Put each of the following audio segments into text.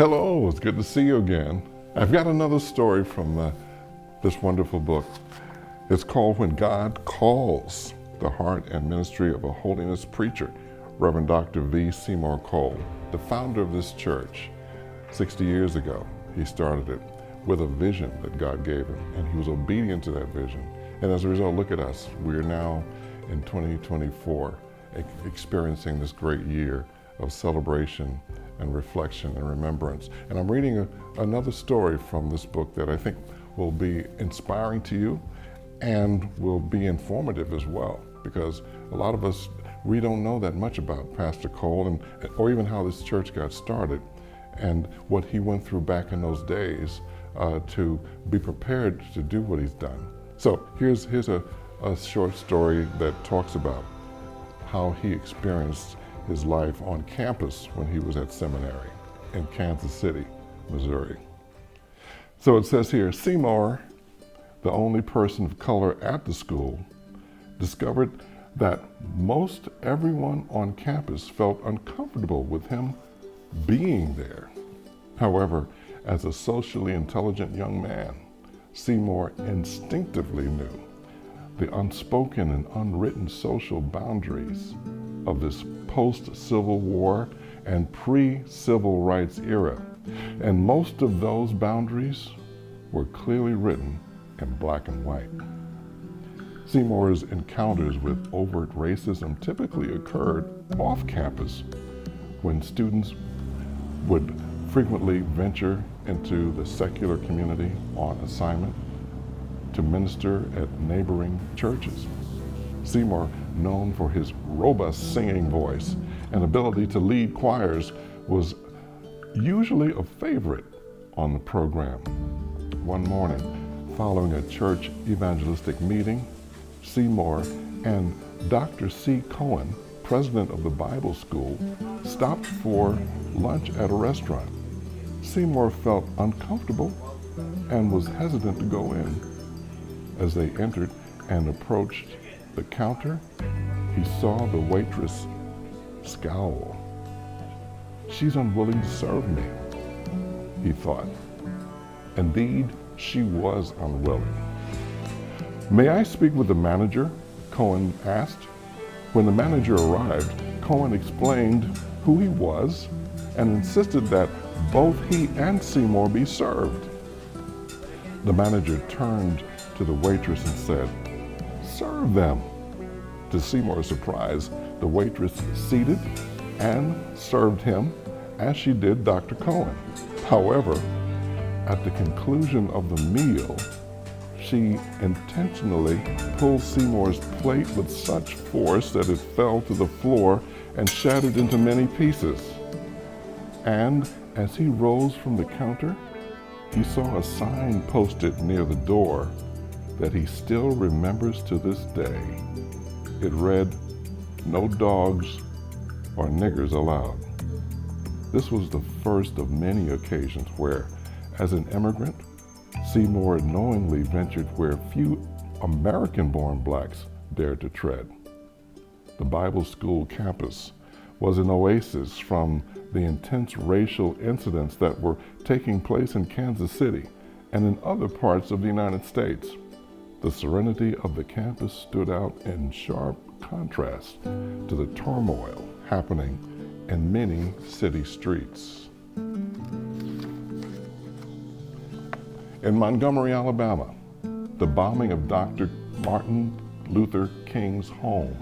Hello, it's good to see you again. I've got another story from this wonderful book. It's called When God Calls, the Heart and Ministry of a Holiness Preacher, Reverend Dr. V. Seymour Cole, the founder of this church. 60 years ago, he started it with a vision that God gave him, and he was obedient to that vision. And as a result, look at us. We are now in 2024 experiencing this great year of celebration and reflection and remembrance. And I'm reading another story from this book that I think will be inspiring to you and will be informative as well, because a lot of us, we don't know that much about Pastor Cole or even how this church got started and what he went through back in those days to be prepared to do what he's done. So here's a short story that talks about how he experienced his life on campus when he was at seminary in Kansas City, Missouri. So it says here, Seymour, the only person of color at the school, discovered that most everyone on campus felt uncomfortable with him being there. However, as a socially intelligent young man, Seymour instinctively knew the unspoken and unwritten social boundaries of this post-Civil War and pre-Civil Rights era. And most of those boundaries were clearly written in black and white. Seymour's encounters with overt racism typically occurred off campus when students would frequently venture into the secular community on assignment to minister at neighboring churches. Seymour, known for his robust singing voice and ability to lead choirs, was usually a favorite on the program. One morning, following a church evangelistic meeting, Seymour and Dr. C. Cohen, president of the Bible school, stopped for lunch at a restaurant. Seymour felt uncomfortable and was hesitant to go in. As they entered and approached the counter, he saw the waitress scowl. "She's unwilling to serve me," he thought. Indeed, she was unwilling. "May I speak with the manager?" Cohen asked. When the manager arrived, Cohen explained who he was and insisted that both he and Seymour be served. The manager turned to the waitress and said, "Serve them." To Seymour's surprise, the waitress seated and served him as she did Dr. Cohen. However, at the conclusion of the meal, she intentionally pulled Seymour's plate with such force that it fell to the floor and shattered into many pieces. And as he rose from the counter, he saw a sign posted near the door that he still remembers to this day. It read, "No dogs or niggers allowed." This was the first of many occasions where, as an immigrant, Seymour knowingly ventured where few American-born blacks dared to tread. The Bible school campus was an oasis from the intense racial incidents that were taking place in Kansas City and in other parts of the United States. The serenity of the campus stood out in sharp contrast to the turmoil happening in many city streets. In Montgomery, Alabama, the bombing of Dr. Martin Luther King's home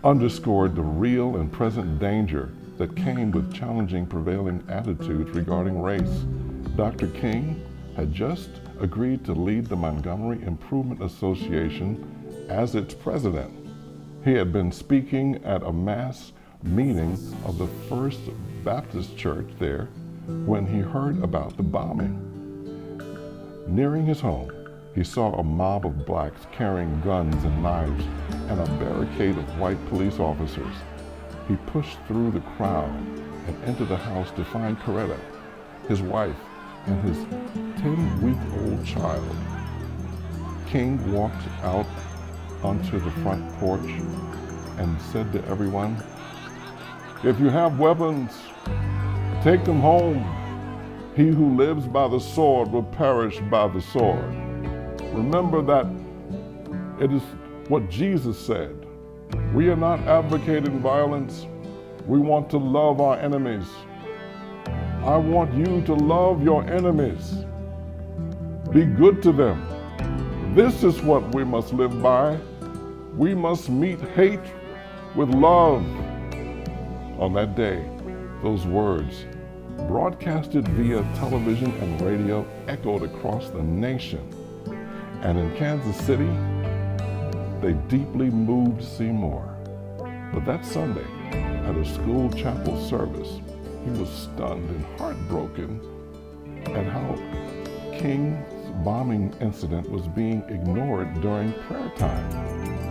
underscored the real and present danger that came with challenging prevailing attitudes regarding race. Dr. King had just agreed to lead the Montgomery Improvement Association as its president. He had been speaking at a mass meeting of the First Baptist Church there when he heard about the bombing. Nearing his home, he saw a mob of blacks carrying guns and knives and a barricade of white police officers. He pushed through the crowd and entered the house to find Coretta, his wife, and his 10-week-old child. King walked out onto the front porch and said to everyone, "If you have weapons, Take them home. He who lives by the sword will perish by the sword. Remember that it is what Jesus said. We are not advocating violence. We want to love our enemies. I want you to love your enemies. Be good to them. This is what we must live by. We must meet hate with love. On that day, those words, broadcasted via television and radio, echoed across the nation. And in Kansas City, they deeply moved Seymour. But that Sunday, at a school chapel service, he was stunned and heartbroken at how King's bombing incident was being ignored during prayer time.